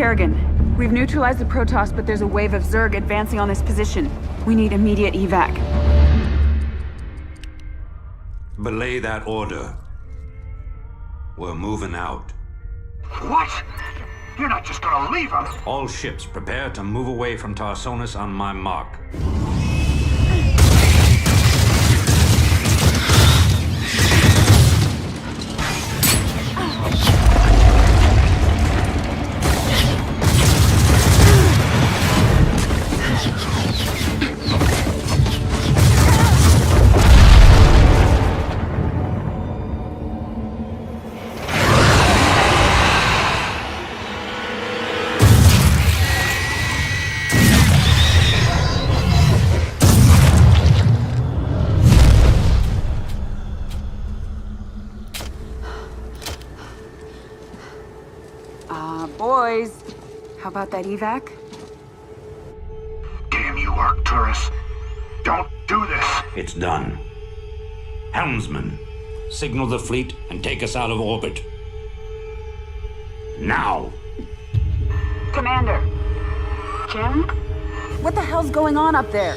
Kerrigan. We've neutralized the Protoss, but there's a wave of Zerg advancing on this position. We need immediate evac. Belay that order. We're moving out. What? You're not just gonna leave us? All ships prepare to move away from Tarsonis on my mark. Boys, how about that evac? Damn you, Arcturus. Don't do this. It's done. Helmsman, signal the fleet and take us out of orbit. Now! Commander. Jim? What the hell's going on up there?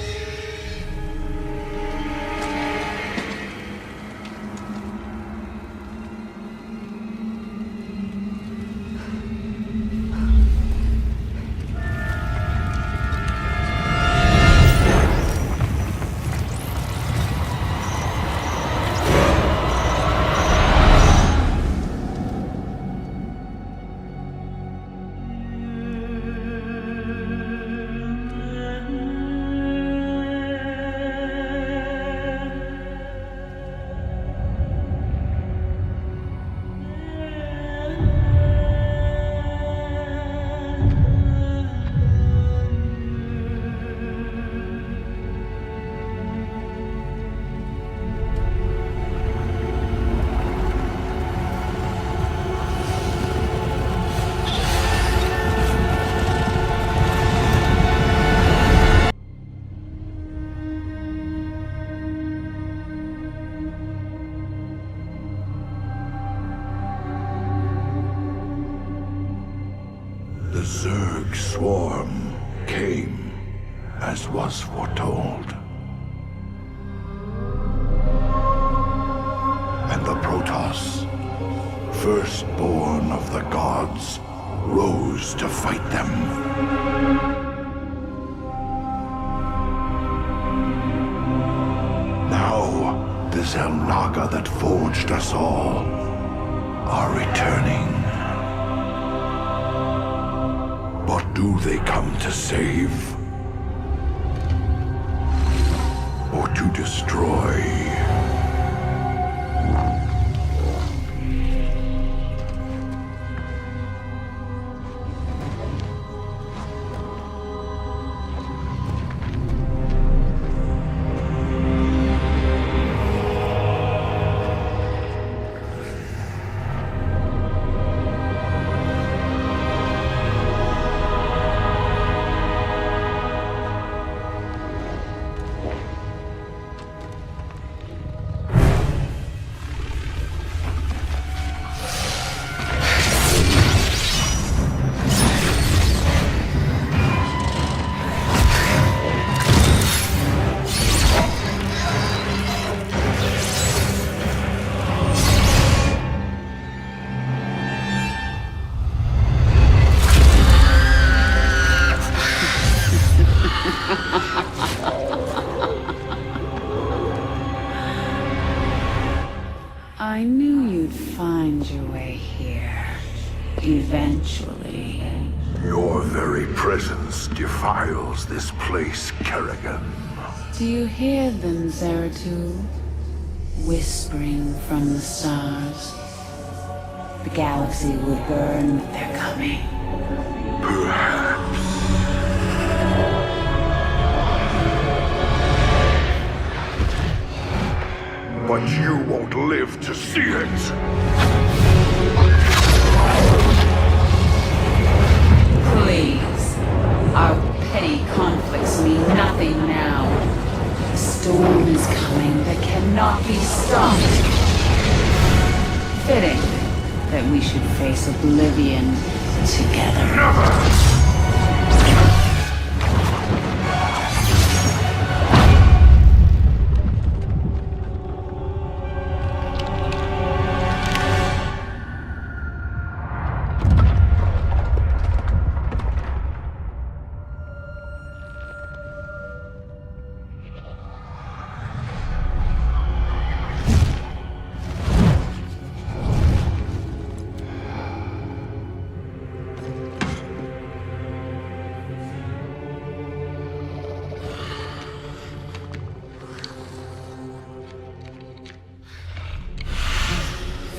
The Zerg swarm came, as was foretold. And the Protoss, firstborn of the gods, rose to fight them. Now, the Xel'Naga that forged us all are returning. What do they come to save? Or to destroy? I knew you'd find your way here. Eventually. Your very presence defiles this place, Kerrigan. Do you hear them, Zeratul? Whispering from the stars. The galaxy will burn with their coming. Perhaps. But you won't live to see it! Please. Our petty conflicts mean nothing now. The storm is coming that cannot be stopped. Fitting that we should face oblivion together. Never!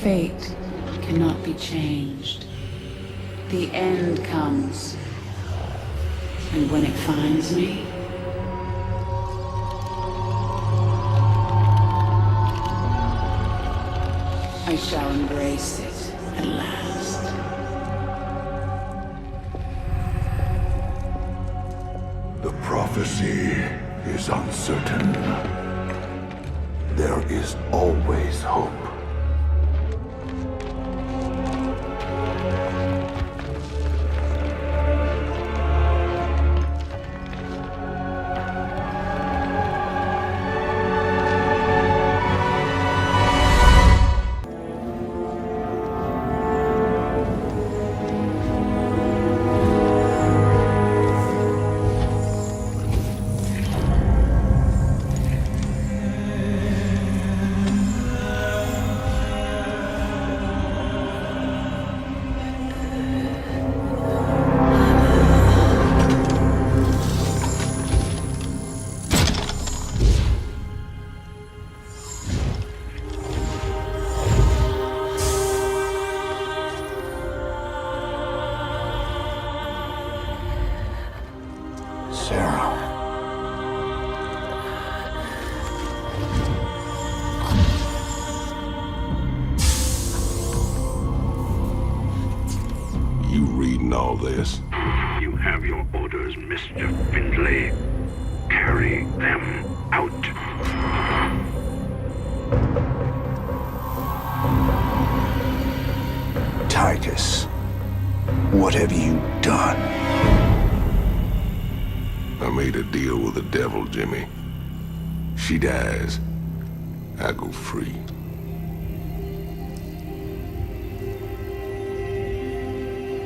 Fate cannot be changed. The end comes. And when it finds me, I shall embrace it at last. The prophecy is uncertain. There is always hope. All this. You have your orders, Mr. Findlay. Carry them out. Titus, what have you done? I made a deal with the devil, Jimmy. She dies, I go free.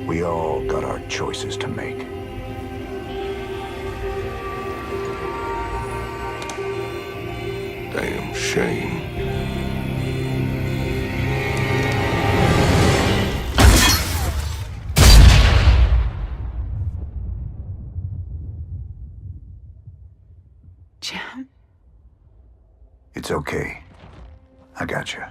We all got our choices to make. Damn shame. Jim? It's okay. I got you.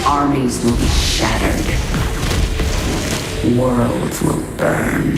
Armies will be shattered. Worlds will burn.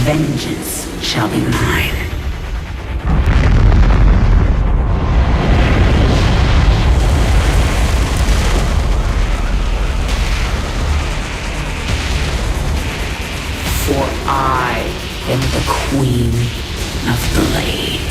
Vengeance shall be mine. For I am the Queen of Blades.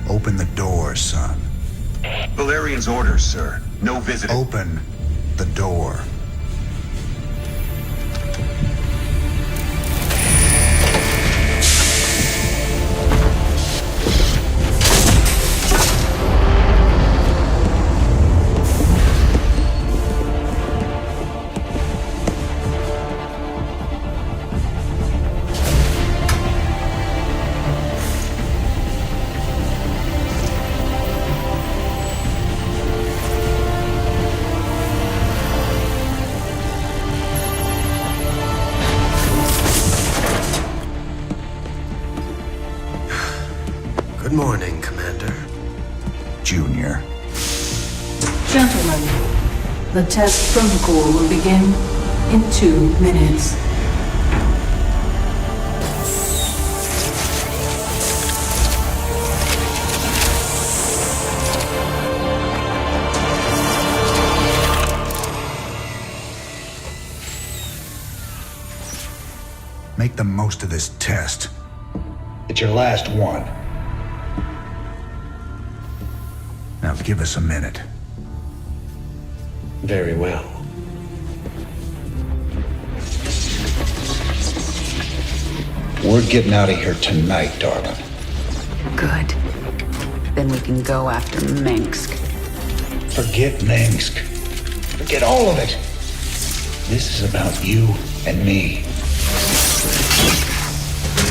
Open the door, son. Valerian's orders, sir. No visiting. Open the door. Good morning, Commander. Junior. Gentlemen, the test protocol will begin in 2 minutes. Make the most of this test. It's your last one. Now give us a minute. Very well. We're getting out of here tonight, darling. Good. Then we can go after Minsk. Forget Minsk. Forget all of it. This is about you and me.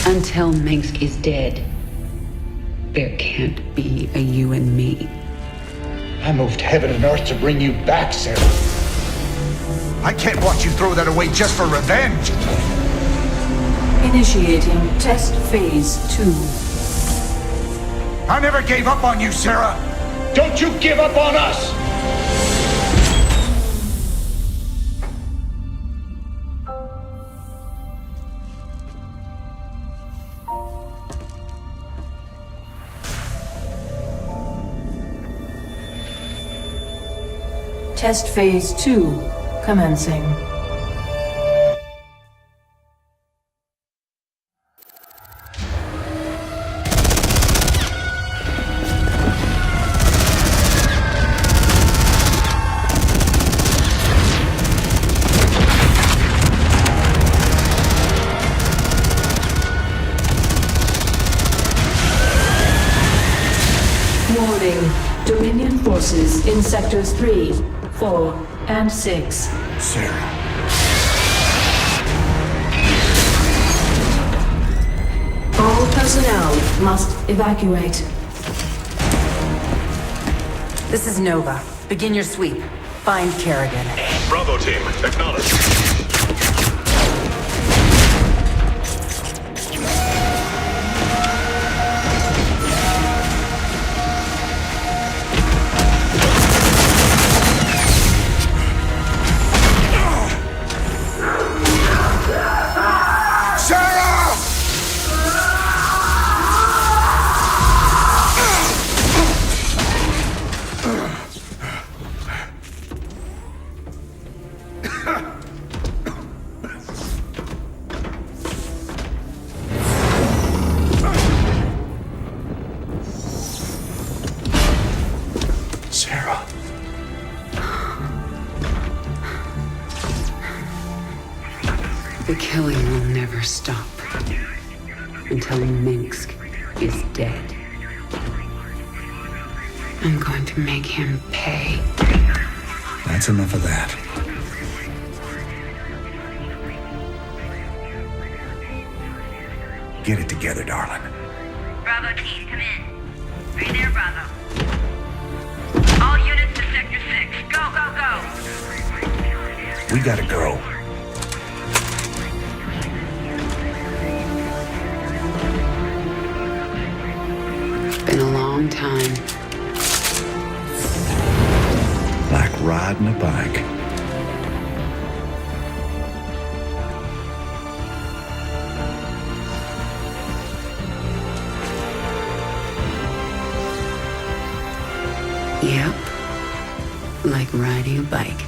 Until Minsk is dead, there can't be a you and me. I moved heaven and earth to bring you back, Sarah. I can't watch you throw that away just for revenge. Initiating test phase 2. I never gave up on you, Sarah. Don't you give up on us! Test phase 2 commencing. Warning. Dominion forces in sectors 3, 4, and 6. Sarah. All personnel must evacuate. This is Nova. Begin your sweep. Find Kerrigan. Bravo team, acknowledge. The killing will never stop until Minsk is dead. I'm going to make him pay. That's enough of that. Get it together, darling. Bravo team, come in. Are you there, Bravo? All units to Sector 6. Go, go, go! We gotta go. It's been a long time. Like riding a bike. Yep. Like riding a bike.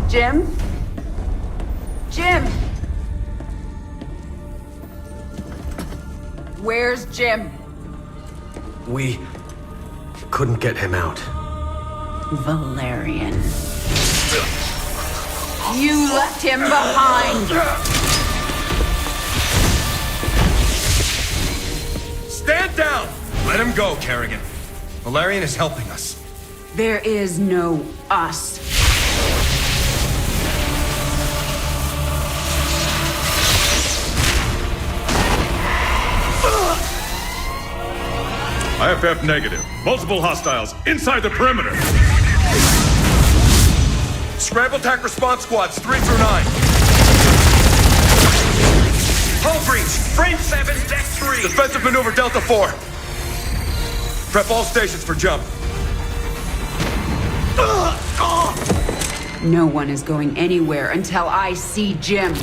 Jim? Jim! Where's Jim? We couldn't get him out. Valerian. You left him behind! Stand down! Let him go, Kerrigan. Valerian is helping us. There is no us. IFF negative. Multiple hostiles inside the perimeter. Scramble attack response squads 3 through 9. Hull breach. Frame 7, deck 3. Defensive maneuver Delta 4. Prep all stations for jump. No one is going anywhere until I see Jim.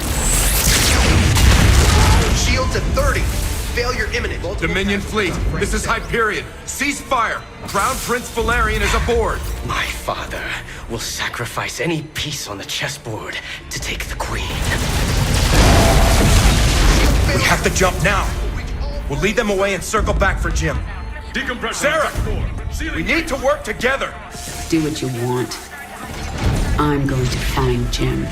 Shields at 30. Failure imminent. Dominion fleet, this is Hyperion. Cease fire. Crown Prince Valerian is aboard. My father will sacrifice any piece on the chessboard to take the queen. We have to jump now. We'll lead them away and circle back for Jim. Decompression. Sarah! We need to work together. Do what you want. I'm going to find Jim.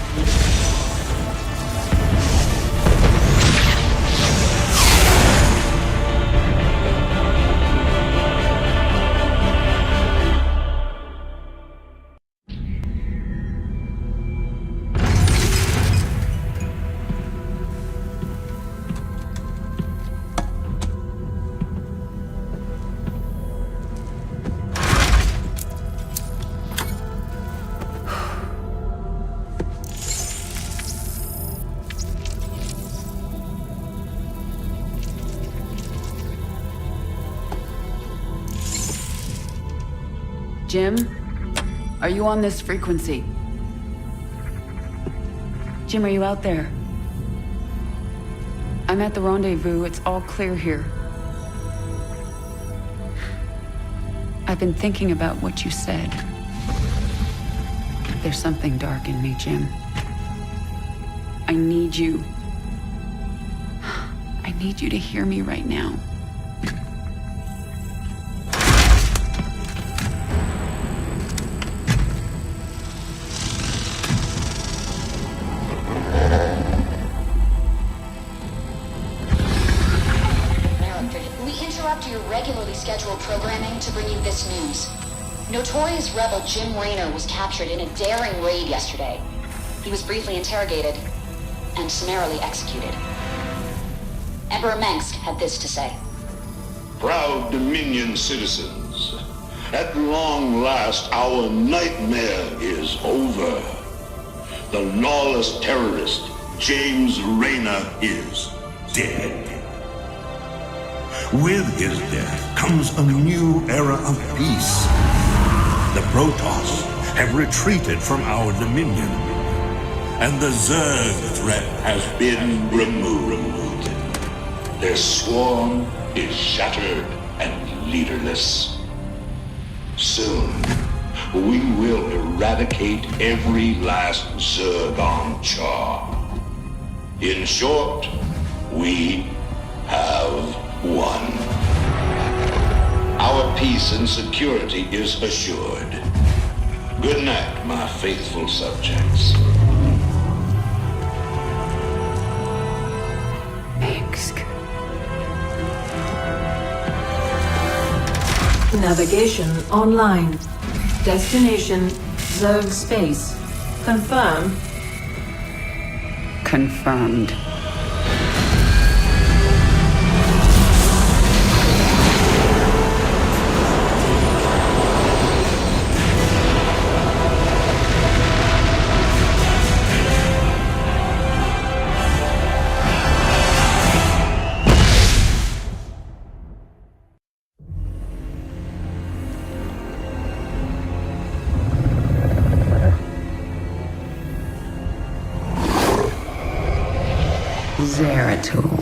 Jim, are you on this frequency? Jim, are you out there? I'm at the rendezvous. It's all clear here. I've been thinking about what you said. There's something dark in me, Jim. I need you. I need you to hear me right now. Your regularly scheduled programming to bring you this news. Notorious rebel Jim Raynor was captured in a daring raid yesterday. He was briefly interrogated and summarily executed. Emperor Mengsk had this to say. Proud Dominion citizens, at long last our nightmare is over. The lawless terrorist James Raynor is dead. With his death comes a new era of peace. The Protoss have retreated from our dominion, and the Zerg threat has been removed. Their swarm is shattered and leaderless. Soon, we will eradicate every last Zerg on Char. In short, we have won. Our peace and security is assured. Good night, my faithful subjects. Navigation online. Destination Zerg space. Confirm. Confirmed. Zeratul.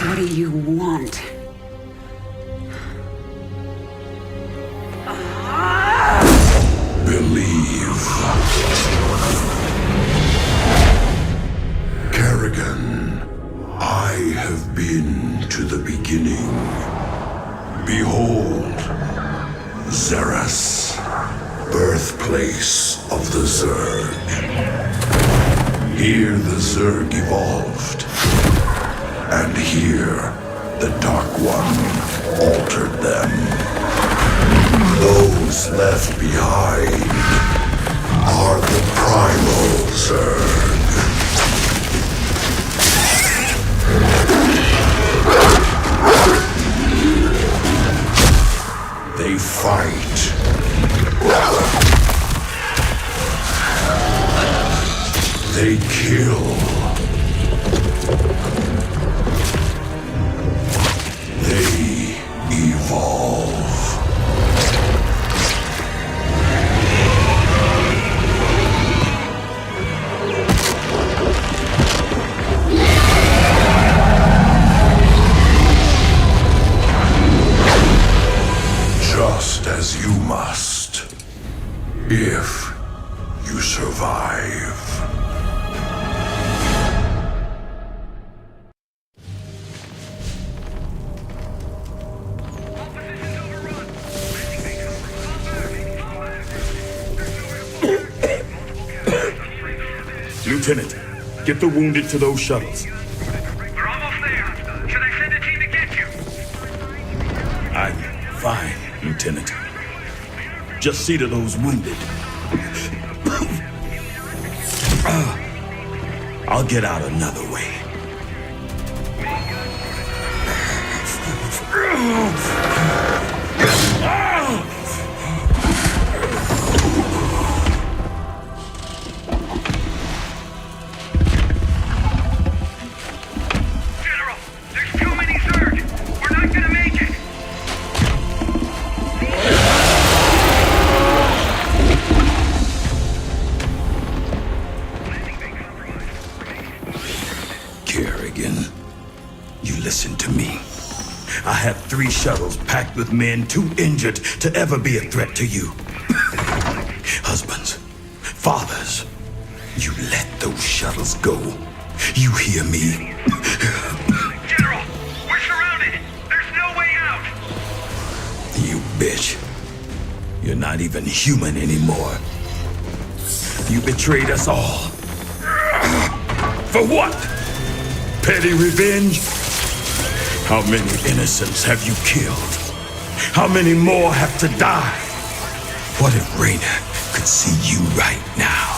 What do you want? Believe. Kerrigan, I have been to the beginning. Behold, Xeras, birthplace of the Zerg. Here the Zerg evolved. And here, the Dark One altered them. Those left behind are the Primal Zerg. They fight. They kill. They evolve. Just as you must, if you survive. Lieutenant, get the wounded to those shuttles. We're almost there. Should I send a team to get you? I'm fine, Lieutenant. Just see to those wounded. I'll get out another way. General, there's too many Zerg. We're not gonna make it. Kerrigan, you listen to me. I have 3 shuttles packed with men too injured to ever be a threat to you. Husbands, fathers, you let those shuttles go. You hear me? General, we're surrounded. There's no way out. You bitch. You're not even human anymore. You betrayed us all. For what? Petty revenge? How many innocents have you killed? How many more have to die? What if Raynor could see you right now?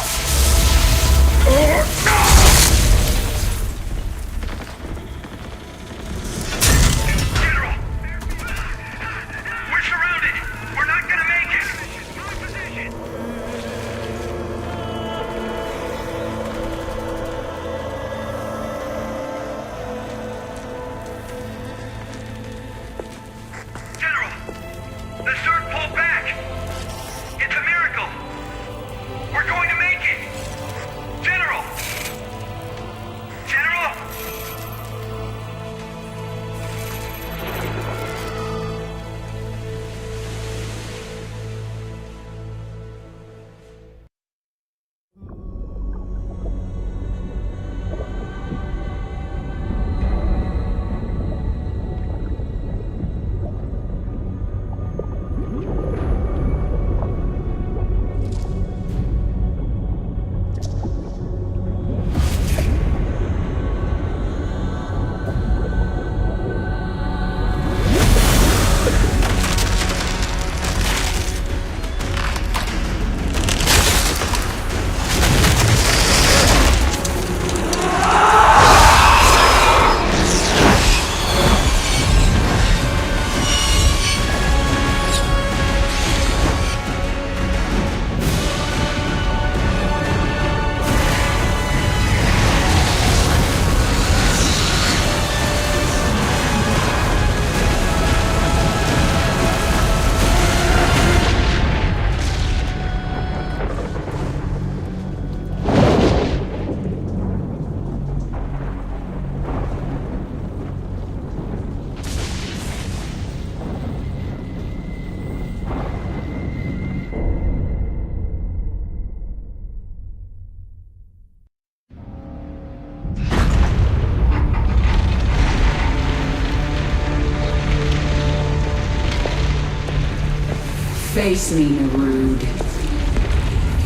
Face me, Narud.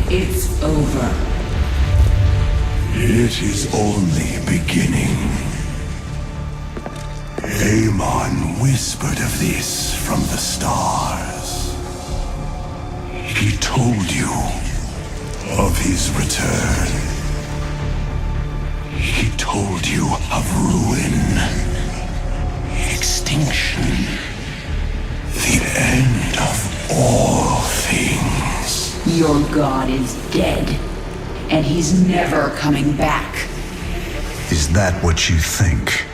It's over. It is only beginning. Amon whispered of this from the stars. He told you of his return. He told you of ruin, extinction, the end of all things. Your god is dead, and he's never coming back. Is that what you think?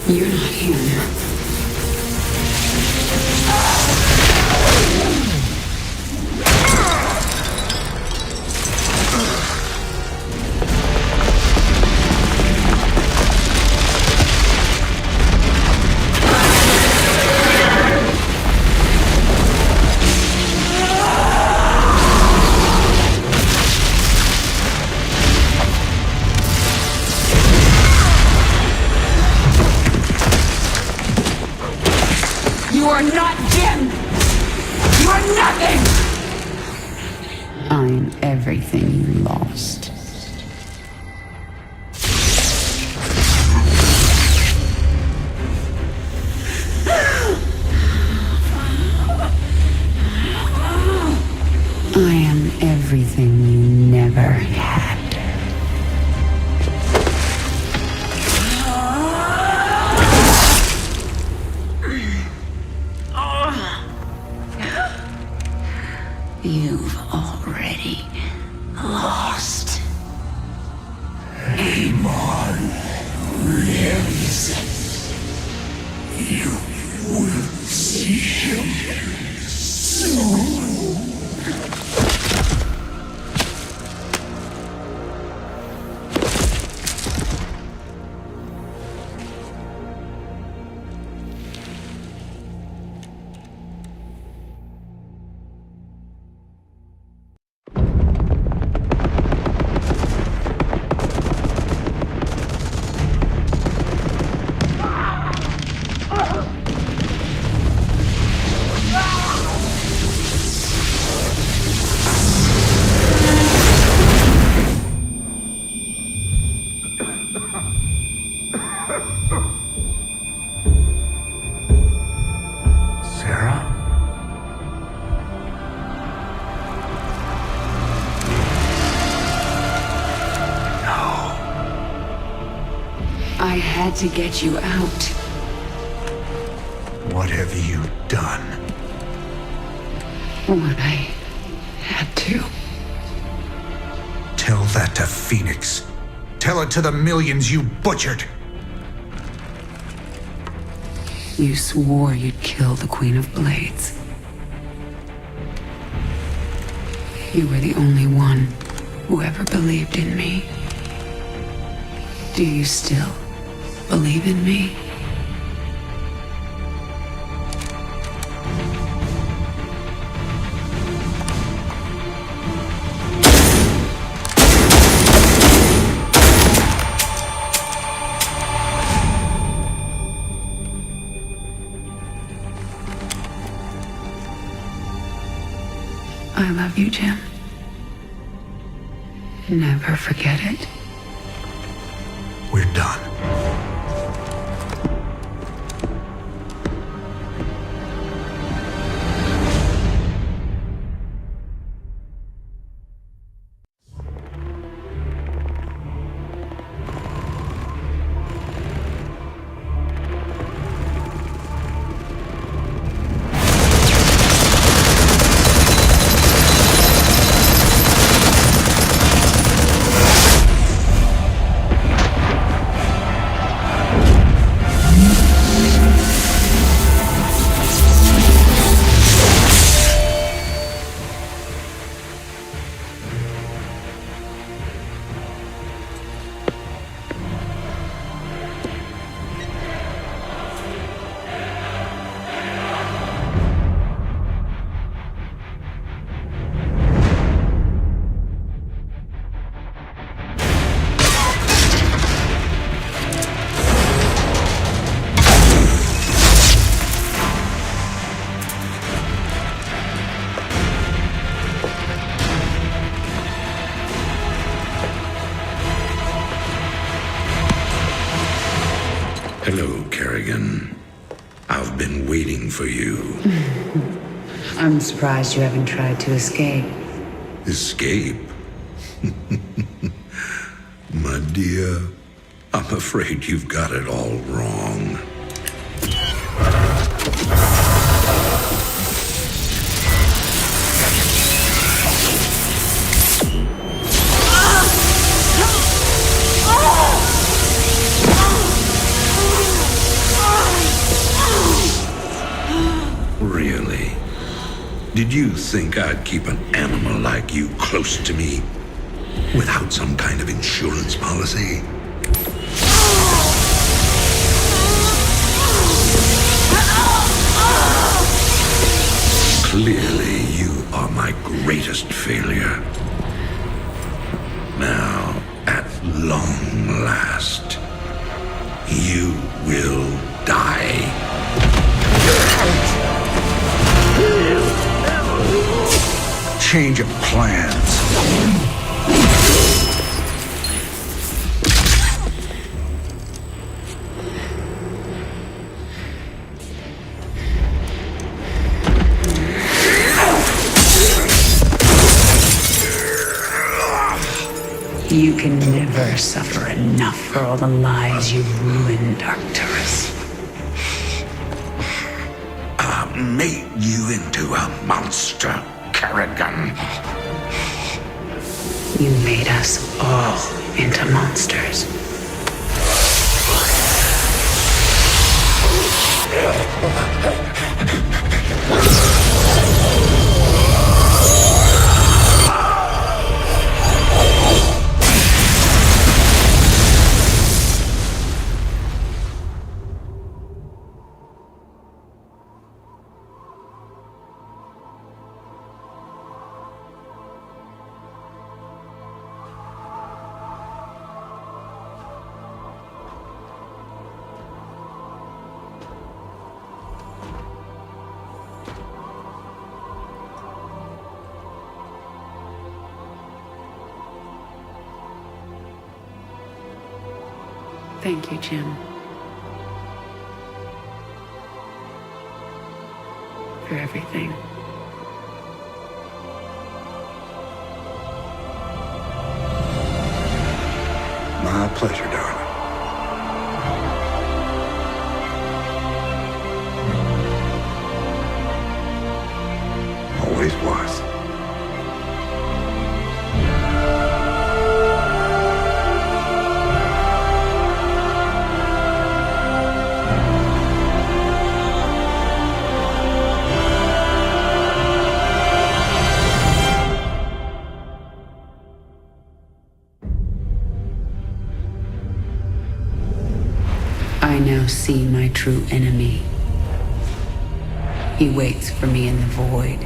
You're not him. You are not Jim! You are nothing! I'm everything you lost. I am everything you never had. You've already lost. Amon lives. You will see him soon. I had to get you out. What have you done? What I had to. Tell that to Phoenix. Tell it to the millions you butchered. You swore you'd kill the Queen of Blades. You were the only one who ever believed in me. Do you still believe in me? I love you, Jim. Never forget it. We're done. Hello, Kerrigan. I've been waiting for you. I'm surprised you haven't tried to escape. Escape? My dear, I'm afraid you've got it all wrong. Really? Did you think I'd keep an animal like you close to me without some kind of insurance policy? Clearly, you are my greatest failure. Now, at long last, you will die. Change of plans. You can never suffer enough for all the lives you've ruined, Arcturus. I made you into a monster, Kerrigan. You made us all into monsters. Thank you, Jim. For everything. My pleasure, darling. Always was. I now see my true enemy. He waits for me in the void,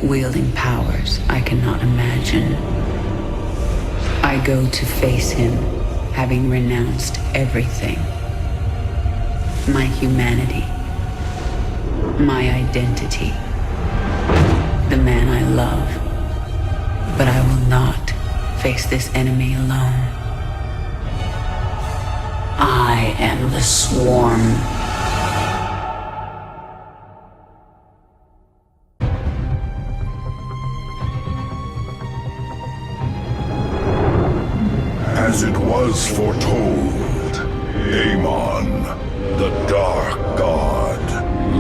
wielding powers I cannot imagine. I go to face him, having renounced everything. My humanity, my identity, the man I love. But I will not face this enemy alone. I am the swarm. As it was foretold, Amon, the Dark God,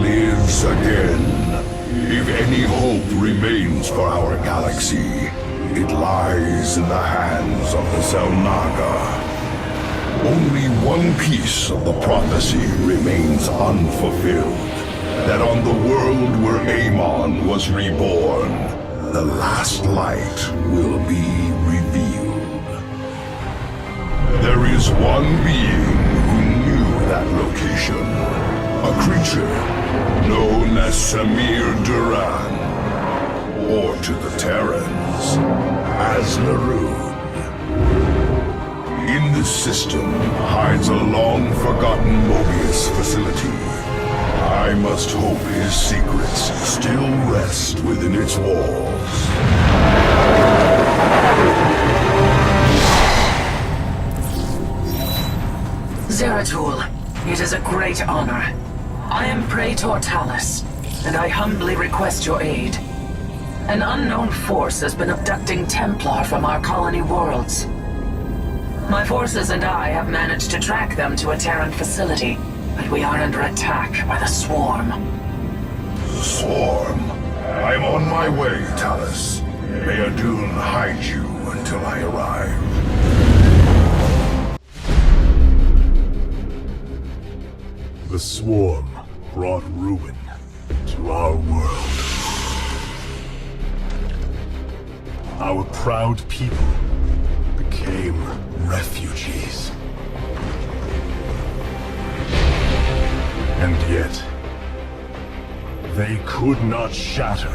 lives again. If any hope remains for our galaxy, it lies in the hands of the Zelnaga. Only one piece of the prophecy remains unfulfilled. That on the world where Amon was reborn, the last light will be revealed. There is one being who knew that location. A creature known as Samir Duran, or to the Terrans, as Larun. In this system hides a long-forgotten Mobius facility. I must hope his secrets still rest within its walls. Zeratul, It is a great honor. I am Praetor Talus, and I humbly request your aid. An unknown force has been abducting Templar from our colony worlds. My forces and I have managed to track them to a Terran facility, but we are under attack by the Swarm. Swarm? I'm on my way, Talus. May Adun hide you until I arrive. The Swarm brought ruin to our world. Our proud people became refugees. And yet, they could not shatter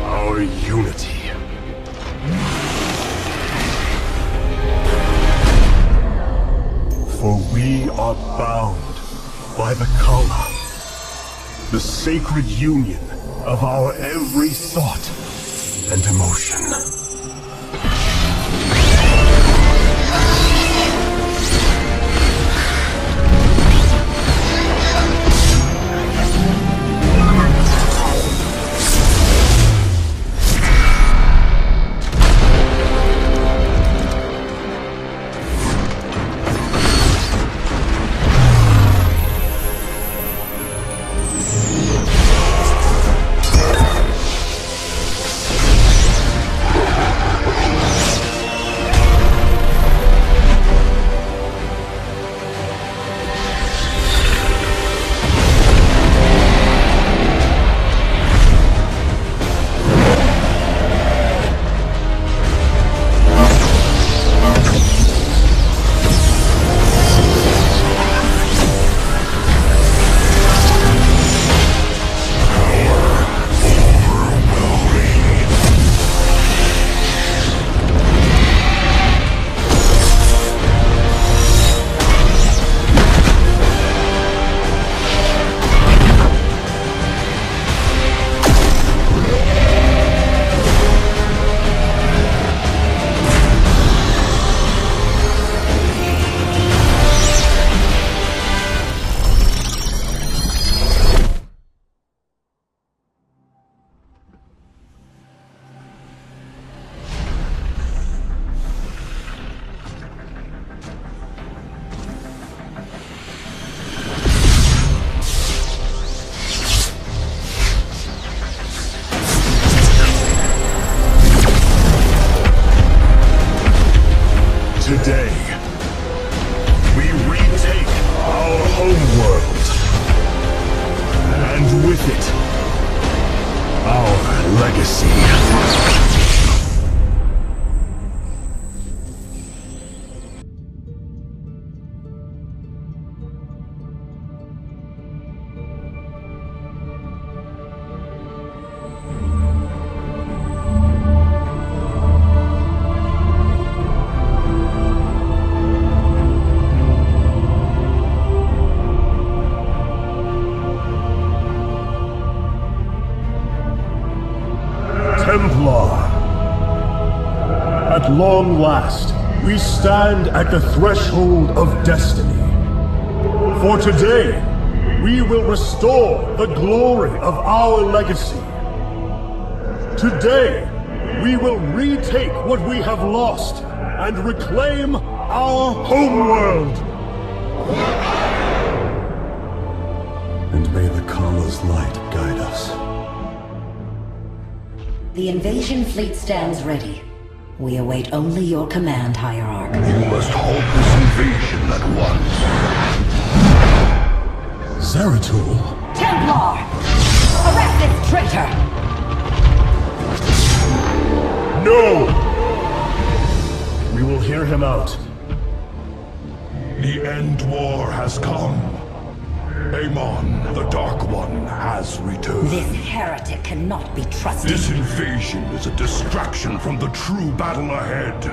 our unity. For we are bound by the Kala, the sacred union of our every thought and emotion. Today, we retake our homeworld, and with it, our legacy. Templar. At long last, we stand at the threshold of destiny. For today, we will restore the glory of our legacy. Today, we will retake what we have lost and reclaim our homeworld. And may the Kala's light guide us. The invasion fleet stands ready. We await only your command, Hierarch. You must halt this invasion at once. Zeratul? Templar! Arrest this traitor! No! We will hear him out. The end war has come. Amon, the Dark One, has returned. This heretic cannot be trusted. This invasion is a distraction from the true battle ahead.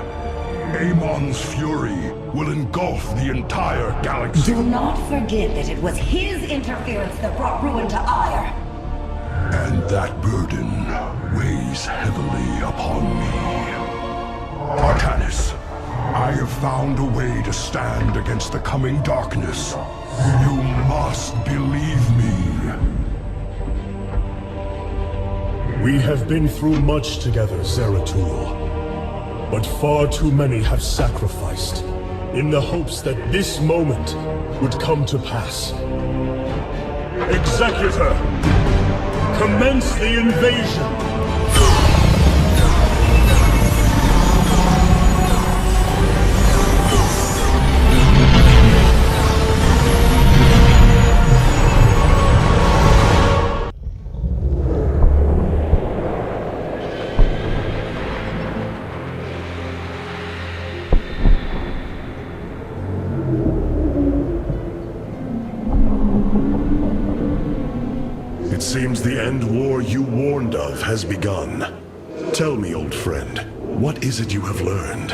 Amon's fury will engulf the entire galaxy. Do not forget that it was his interference that brought ruin to Ire. And that burden weighs heavily upon me. Artanis, I have found a way to stand against the coming darkness. You must believe me. We have been through much together, Zeratul. But far too many have sacrificed, in the hopes that this moment would come to pass. Executor, commence the invasion! It seems the end war you warned of has begun. Tell me, old friend, what is it you have learned?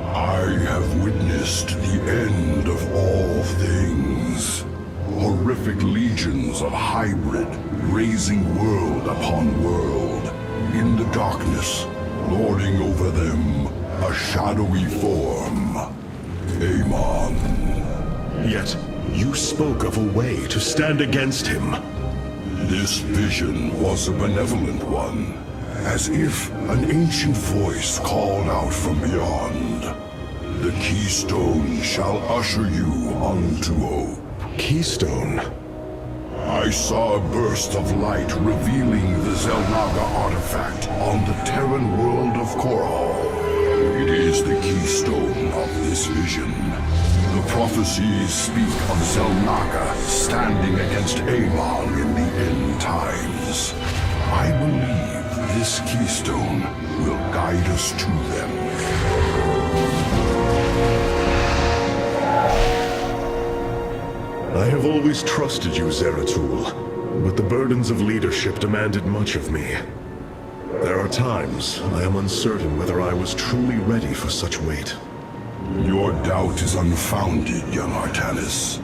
I have witnessed the end of all things. Horrific legions of hybrid, raising world upon world. In the darkness, lording over them, a shadowy form. Amon. Yet, you spoke of a way to stand against him. This vision was a benevolent one, as if an ancient voice called out from beyond. The keystone shall usher you unto hope. Keystone? I saw a burst of light revealing the Zelnaga artifact on the Terran world of Korhal. It is the keystone of this vision. The prophecies speak of Zelnaga standing against Amon in the end times. I believe this keystone will guide us to them. I have always trusted you, Zeratul, but the burdens of leadership demanded much of me. There are times I am uncertain whether I was truly ready for such weight. Your doubt is unfounded, young Artanis.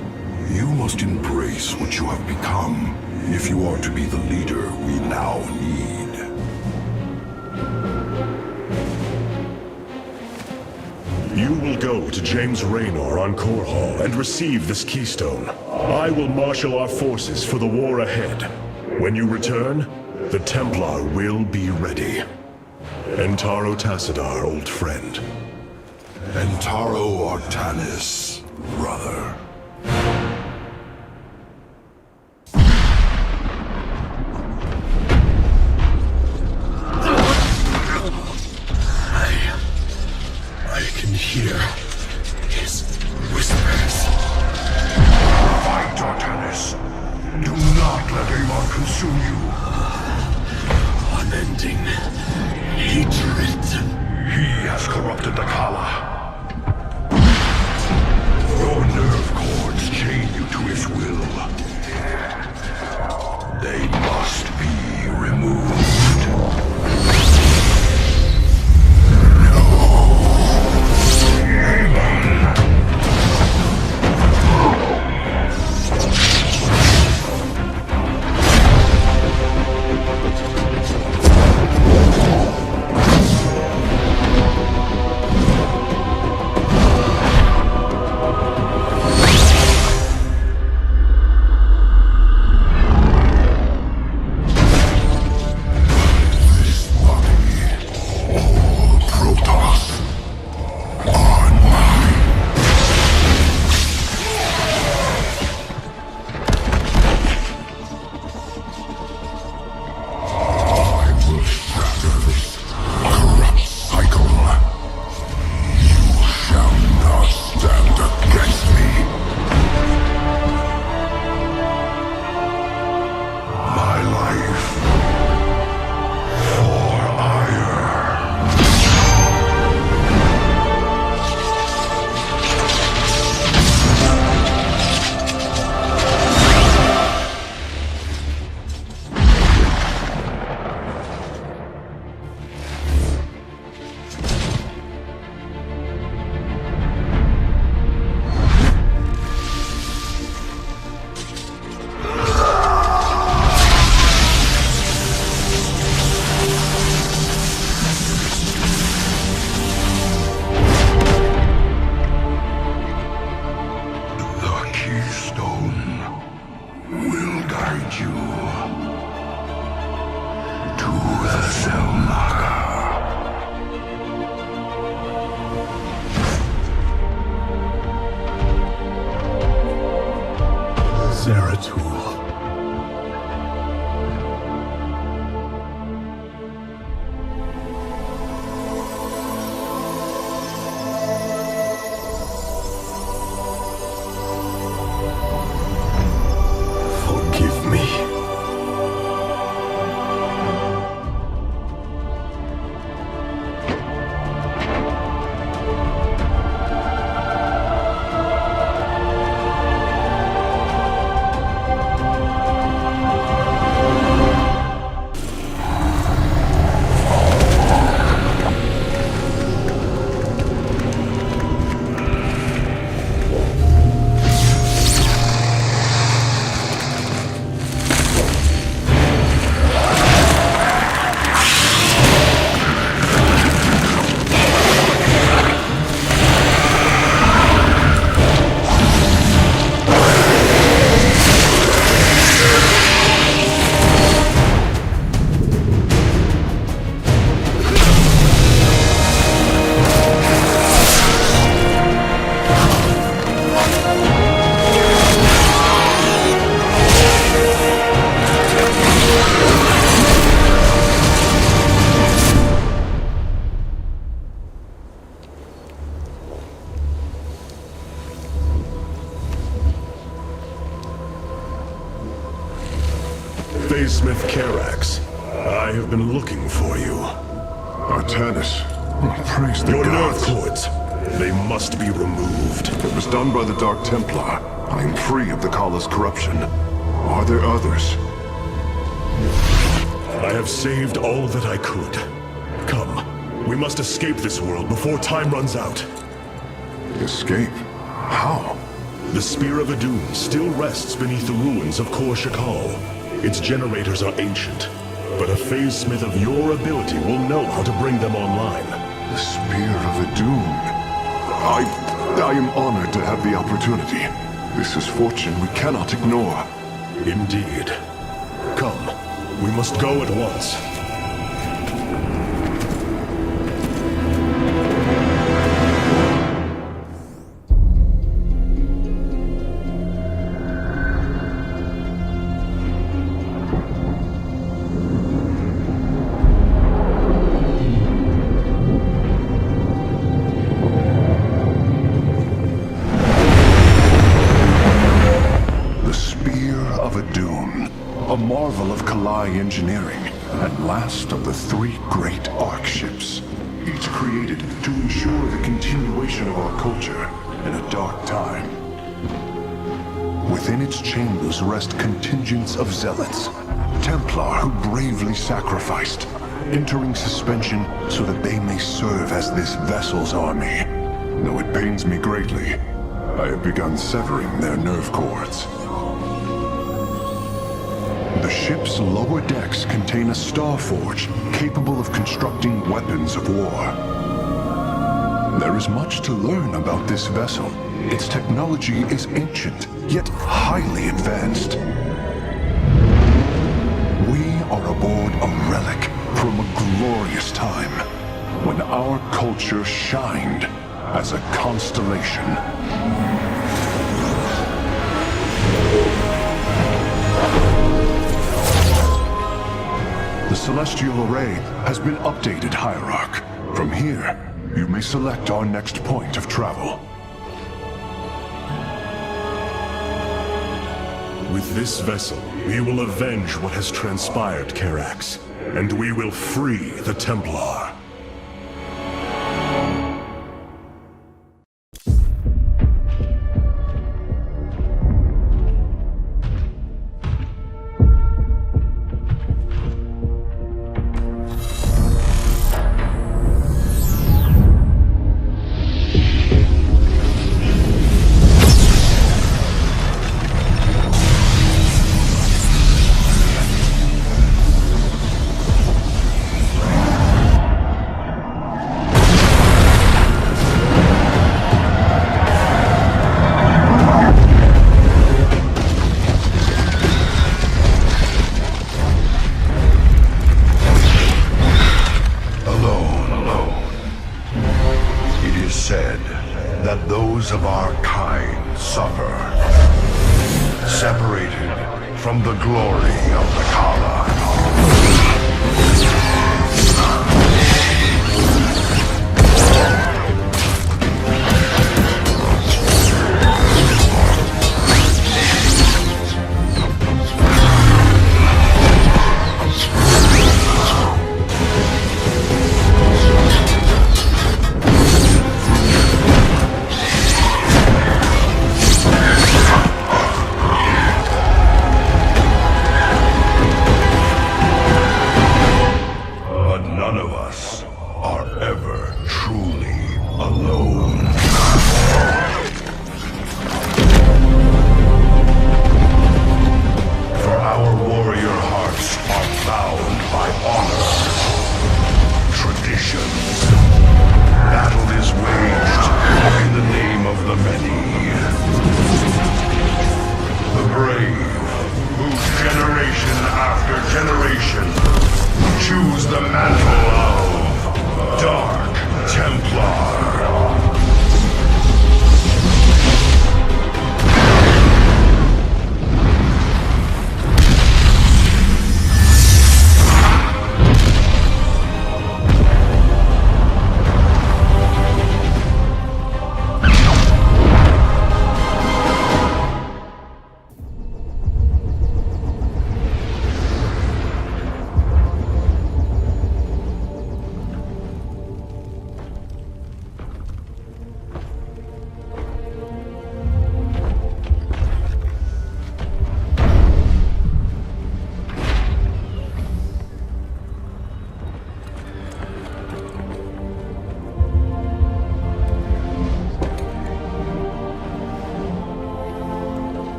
You must embrace what you have become, if you are to be the leader we now need. You will go to James Raynor on Korhal and receive this keystone. I will marshal our forces for the war ahead. When you return, the Templar will be ready. Entaro Tassadar, old friend. Entaro Artanis, brother. I can hear his whispers. Fight, Artanis. Do not let Amon consume you. Unending hatred. He has corrupted the Kala. Your nerve cords chain you to his will. They must be removed. you to the cell locker. Zeratul. Forgive me. Smith Karax, I have been looking for you. Artanis, praise the Your nerve gods. cords, they must be removed. It was done by the Dark Templar. I am free of the Kala's corruption. Are there others? I have saved all that I could. Come, we must escape this world before time runs out. Escape? How? The Spear of Adun still rests beneath the ruins of Kor Shakal. Its generators are ancient, but a phase smith of your ability will know how to bring them online. The Spear of Adun. I am honored to have the opportunity. This is fortune we cannot ignore. Indeed. Come, we must go at once. Engineering, and last of the three great Ark ships, each created to ensure the continuation of our culture in a dark time. Within its chambers rest contingents of zealots, Templar who bravely sacrificed, entering suspension so that they may serve as this vessel's army. Though it pains me greatly, I have begun severing their nerve cords. The ship's lower decks contain a star forge capable of constructing weapons of war. There is much to learn about this vessel. Its technology is ancient, yet highly advanced. We are aboard a relic from a glorious time, when our culture shined as a constellation. The Celestial Array has been updated, Hierarch. From here, you may select our next point of travel. With this vessel, we will avenge what has transpired, Karax, and we will free the Templar. of our kind suffer, separated from the glory of the Kala.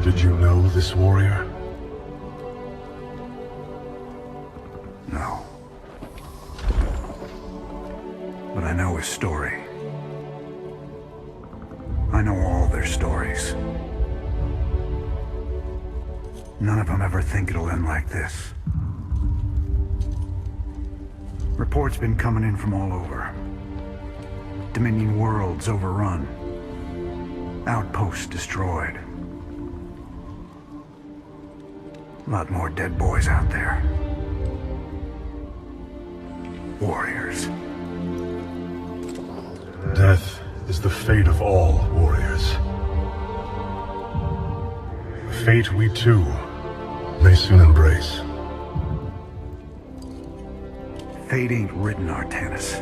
Did you know this warrior? No. But I know his story. I know all their stories. None of them ever think it'll end like this. Reports been coming in from all over. Dominion worlds overrun. Outposts destroyed. A lot more dead boys out there. Warriors. Death is the fate of all warriors. A fate we too may soon embrace. Fate ain't written, Artanis.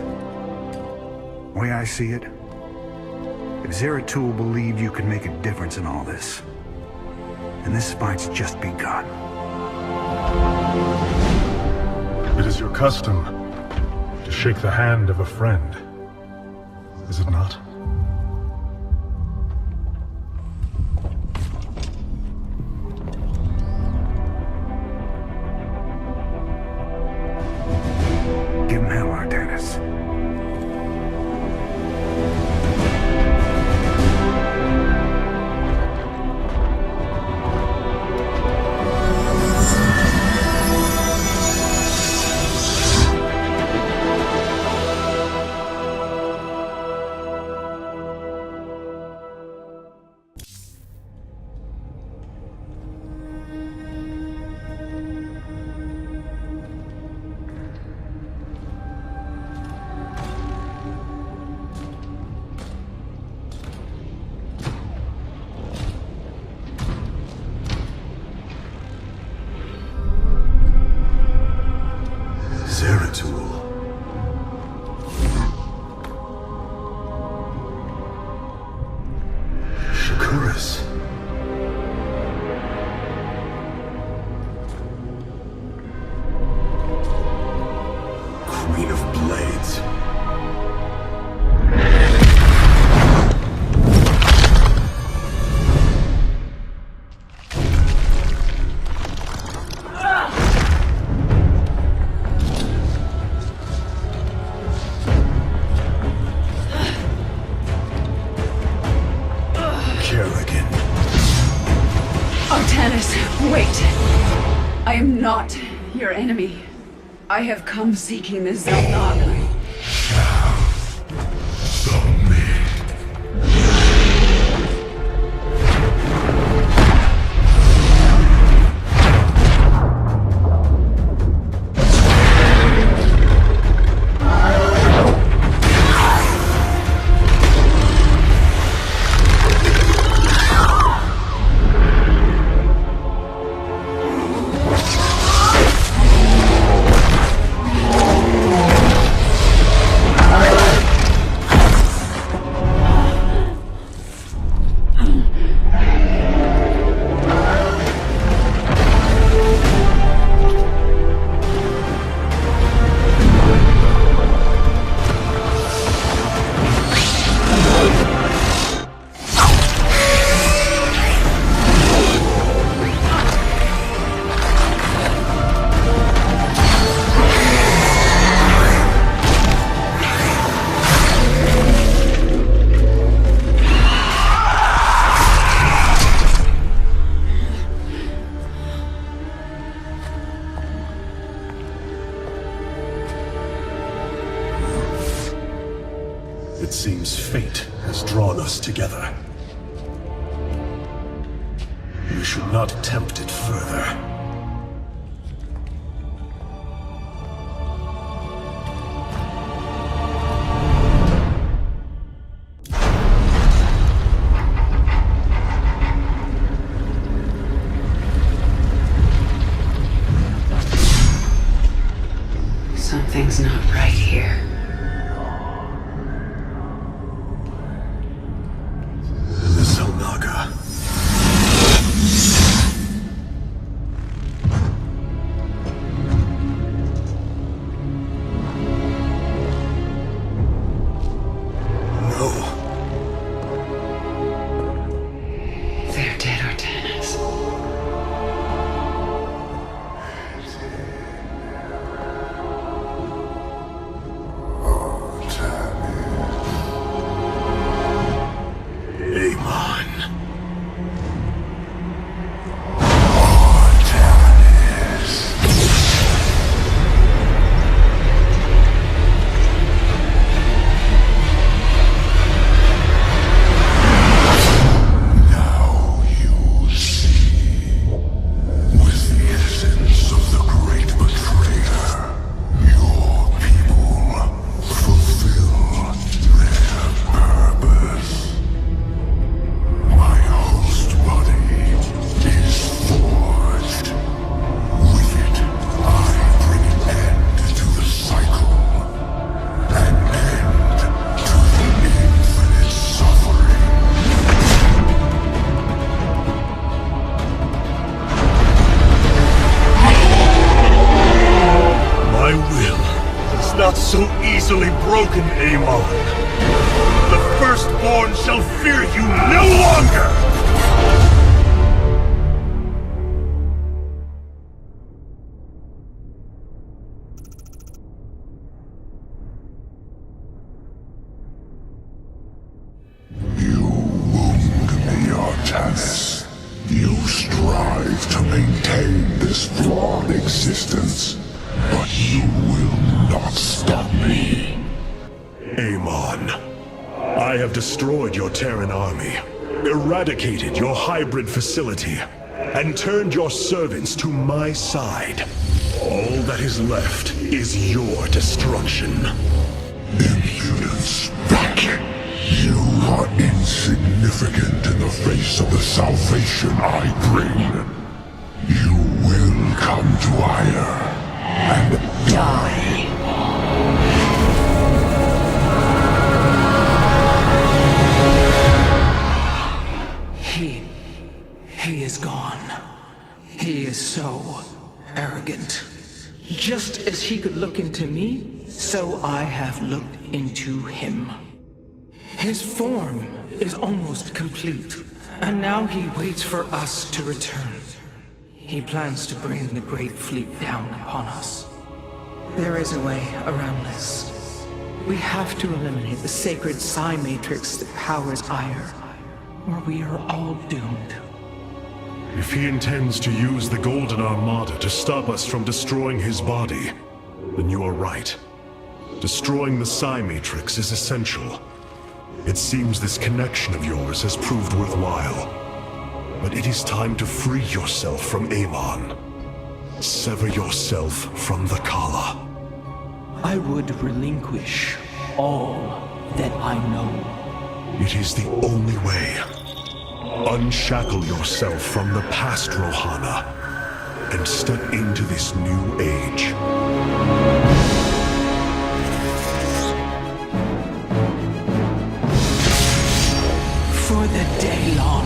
Way I see it, if Zeratul believed you could make a difference in all this, and this fight's just begun. It is your custom to shake the hand of a friend, is it not? Give him hell, Artanis. Chorus. Queen of Blades. Wait! I am not your enemy. I have come seeking the Zelnog. It seems fate has drawn us together. We should not attempt it further. Something's not right here. So easily broken, Amon. The Firstborn shall fear you no longer! You wound me, Artanis. You strive to maintain this flawed existence, but you will not stop me. Amon, I have destroyed your Terran army, eradicated your hybrid facility, and turned your servants to my side. All that is left is your destruction. Impudence, Vak. You are insignificant in the face of the salvation I bring. You will come to Ire and die. He is gone. He is so arrogant. Just as he could look into me, so I have looked into him. His form is almost complete, and now he waits for us to return. He plans to bring the Great Fleet down upon us. There is a way around this. We have to eliminate the sacred psi matrix that powers Ire, or we are all doomed. If he intends to use the Golden Armada to stop us from destroying his body, then you are right. Destroying the psi matrix is essential. It seems this connection of yours has proved worthwhile. But it is time to free yourself from Amon. Sever yourself from the Kala. I would relinquish all that I know. It is the only way. Unshackle yourself from the past, Rohana, and step into this new age. For the Daylon.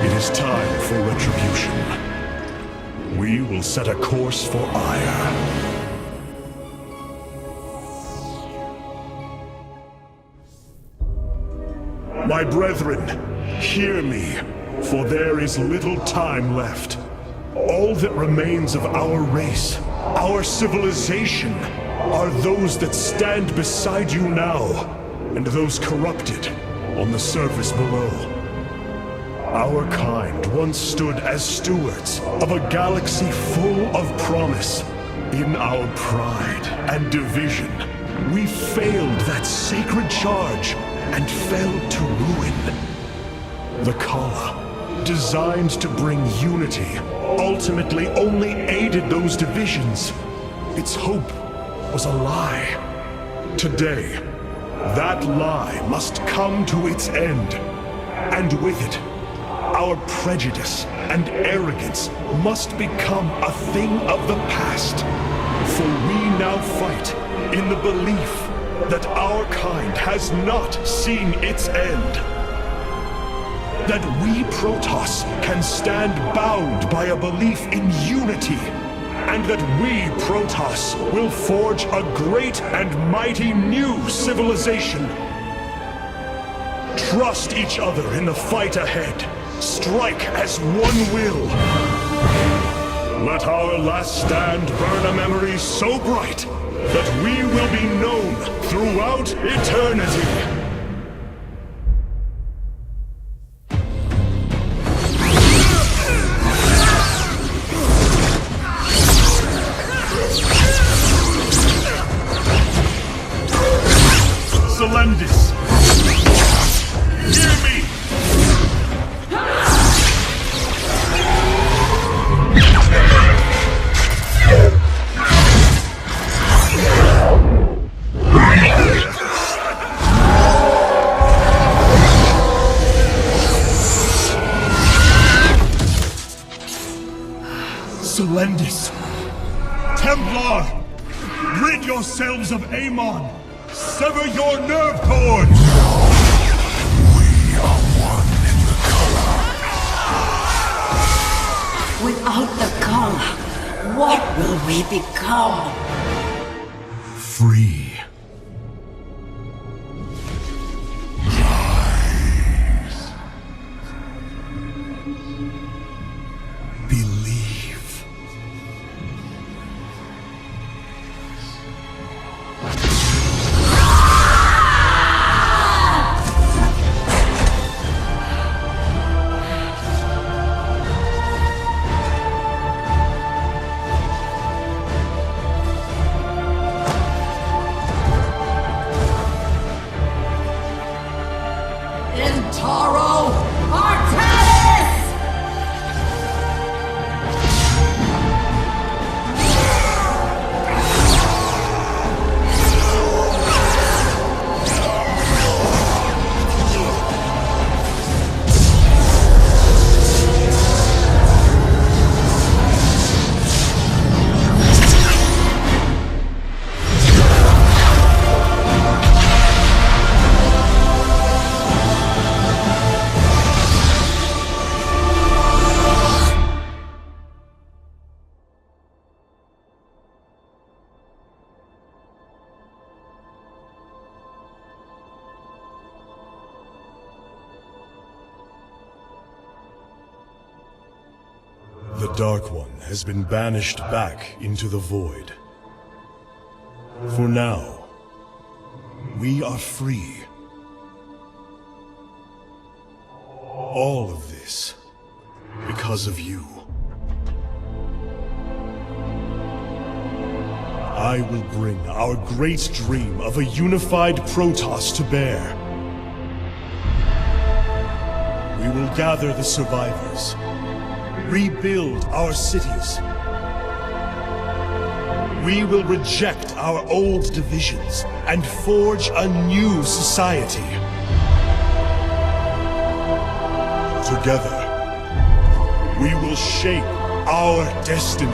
It is time for retribution. We will set a course for Ire. My brethren, hear me, for there is little time left. All that remains of our race, our civilization, are those that stand beside you now, and those corrupted on the surface below. Our kind once stood as stewards of a galaxy full of promise. In our pride and division, we failed that sacred charge and fell to ruin. The Kala, designed to bring unity, ultimately only aided those divisions. Its hope was a lie. Today, that lie must come to its end. And with it, our prejudice and arrogance must become a thing of the past. For we now fight in the belief that our kind has not seen its end. That we Protoss can stand bound by a belief in unity, and that we Protoss will forge a great and mighty new civilization. Trust each other in the fight ahead. Strike as one will. Let our last stand burn a memory so bright that we will be known throughout eternity. Selendis! Hear me! Selendis! Templar! Rid yourselves of Amon! Sever your nerve cords! We are one in the Kala. Without the Kala, what will we become? Free. Rise. Believe. The Dark One has been banished back into the void. For now, we are free. All of this because of you. I will bring our great dream of a unified Protoss to bear. We will gather the survivors, rebuild our cities. We will reject our old divisions and forge a new society. Together, we will shape our destiny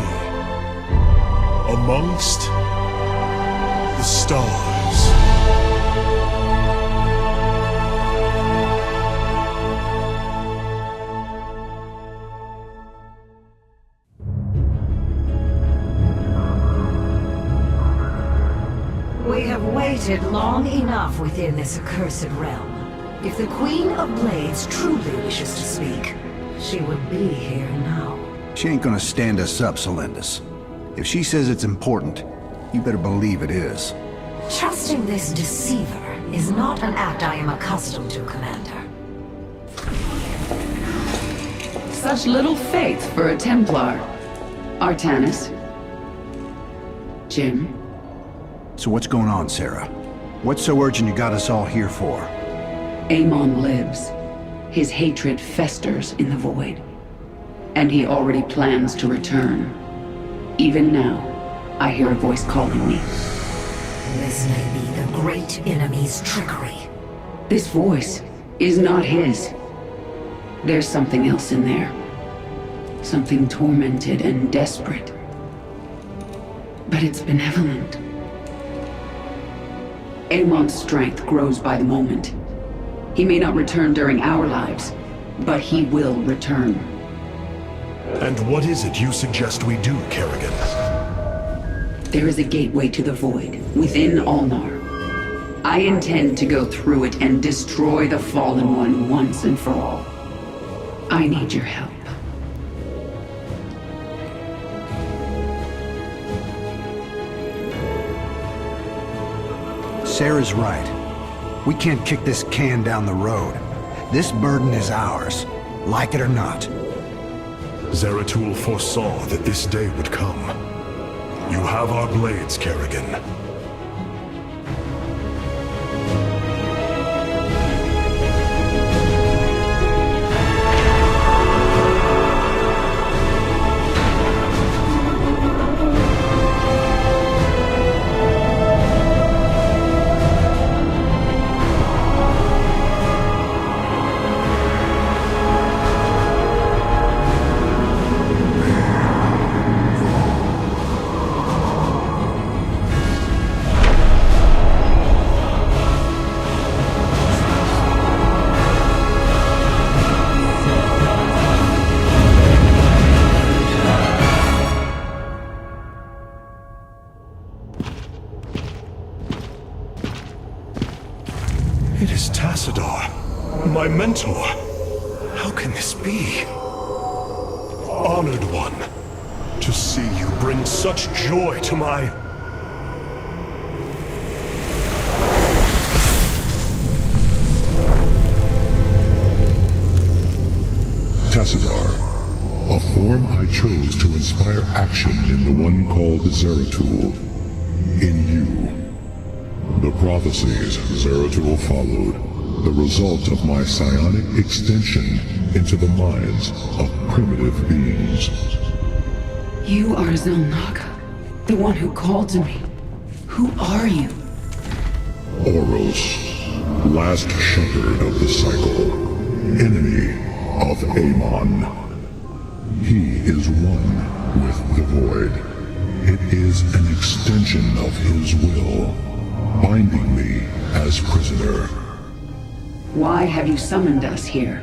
amongst the stars. We have waited long enough within this accursed realm. If the Queen of Blades truly wishes to speak, she would be here now. She ain't gonna stand us up, Celendis. If she says it's important, you better believe it is. Trusting this deceiver is not an act I am accustomed to, Commander. Such little faith for a Templar. Artanis. Jim. So what's going on, Sarah? What's so urgent you got us all here for? Amon lives. His hatred festers in the void. And he already plans to return. Even now, I hear a voice calling me. This may be the great enemy's trickery. This voice is not his. There's something else in there. Something tormented and desperate. But it's benevolent. Amon's strength grows by the moment. He may not return during our lives, but he will return. And what is it you suggest we do, Kerrigan? There is a gateway to the void, within Ulnar. I intend to go through it and destroy the Fallen One once and for all. I need your help. Sarah's right. We can't kick this can down the road. This burden is ours, like it or not. Zeratul foresaw that this day would come. You have our blades, Kerrigan. It is Tassadar, my mentor. How can this be? Honored one, to see you bring such joy to my... Tassadar, a form I chose to inspire action in the one called Zeratul. In you. The prophecies Zeratul followed, the result of my psionic extension into the minds of primitive beings. You are Zelnaga, the one who called to me. Who are you? Oros, last shepherd of the cycle, enemy of Amon. He is one with the void. It is an extension of his will, binding me as prisoner. Why have you summoned us here?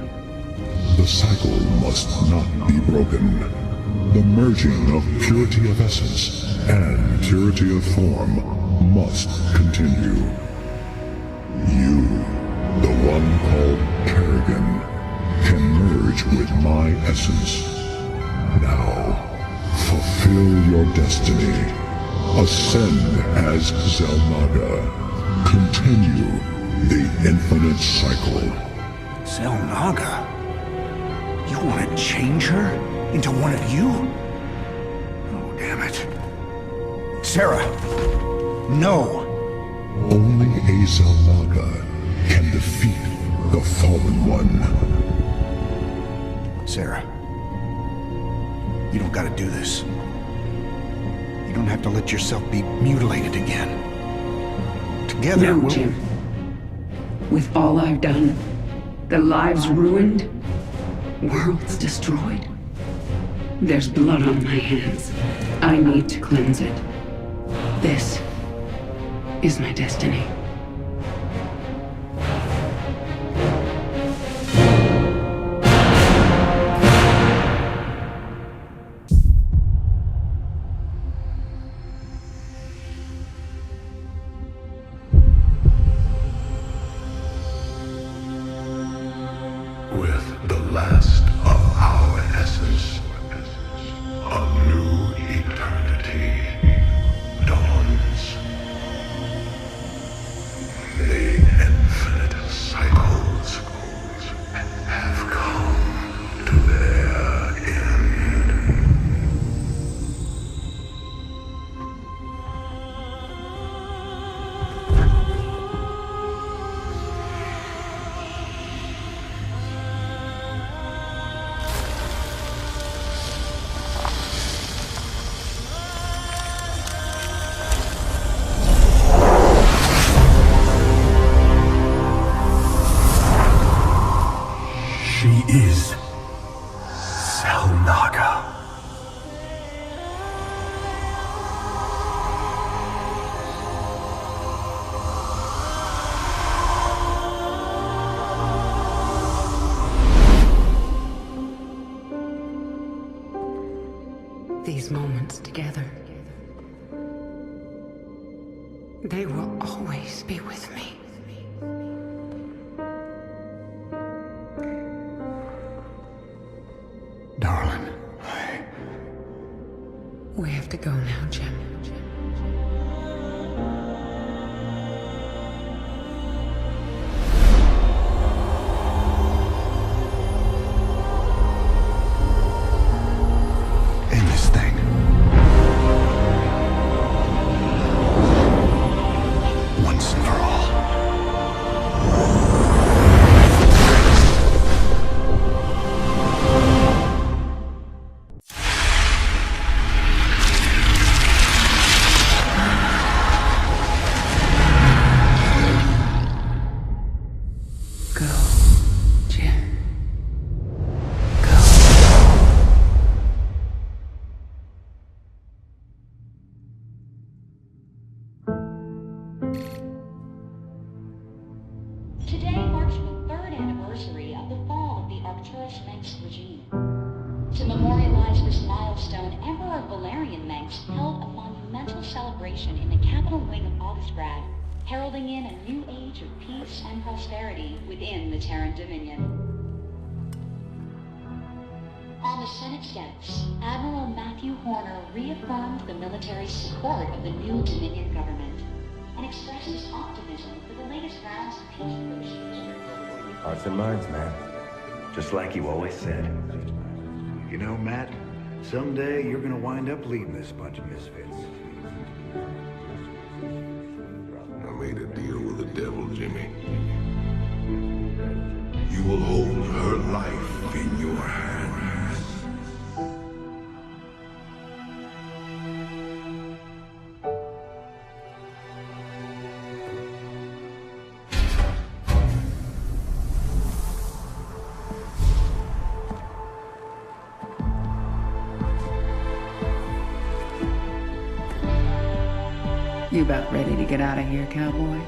The cycle must not be broken. The merging of purity of essence and purity of form must continue. You, the one called Kerrigan, can merge with my essence. Now, fulfill your destiny. Ascend as Xel'Naga. Continue the infinite cycle. Xel'Naga? You want to change her into one of you? Oh, damn it. Sarah, no. Only a Xel'Naga can defeat the Fallen One. Sarah, you don't gotta do this. You don't have to let yourself be mutilated again. Together, No, we'll... Jim. With all I've done, the lives ruined, worlds destroyed, there's blood on my hands. I need to cleanse it. This is my destiny. With the last of our essence, a new eternity dawns. The infinite cycles have come to their end. She is Xel'Naga. These moments together, they will always be with me. Darling. We have to go now, Jim. End this thing. Once and for all. Go, Jim. Today marks the third anniversary of the fall of the Arcturus Menx regime. To memorialize this milestone, Emperor Valerian Menx held a monumental celebration in the capital wing of Augustgrad, heralding in a new age of peace and prosperity within the Terran Dominion. On the Senate steps, Admiral Matthew Horner reaffirmed the military support of the new Dominion government and expressed his optimism for the latest rounds of peace negotiations. Hearts and minds, man. Just like you always said. You know, Matt, someday you're gonna wind up leading this bunch of misfits. I made a deal with the devil, Jimmy. You will hold her life in your hands. You about ready to get out of here, cowboy?